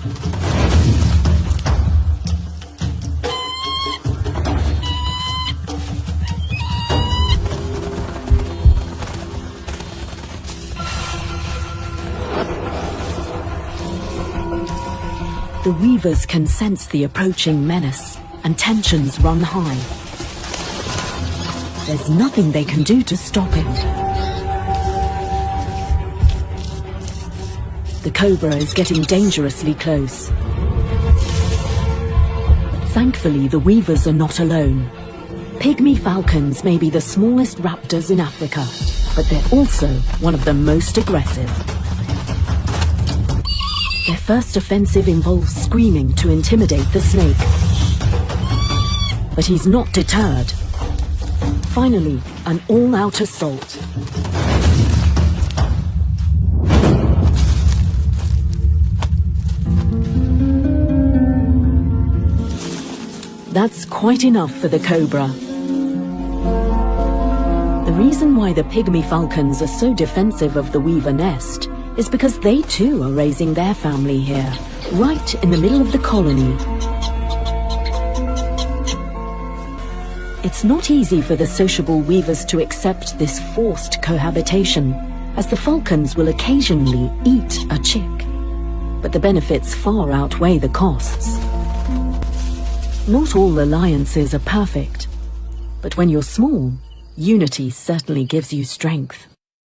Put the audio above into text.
The weavers can sense the approaching menace, and tensions run high. There's nothing they can do to stop him. The cobra is getting dangerously close. But thankfully, the weavers are not alone. Pygmy falcons may be the smallest raptors in Africa, but they're also one of the most aggressive. Their first offensive involves screaming to intimidate the snake. But he's not deterred. Finally, an all-out assault. That's quite enough for the cobra. The reason why the pygmy falcons are so defensive of the weaver nest is because they too are raising their family here, right in the middle of the colony. It's not easy for the sociable weavers to accept this forced cohabitation, as the falcons will occasionally eat a chick. But the benefits far outweigh the costs. Not all alliances are perfect, but when you're small, unity certainly gives you strength.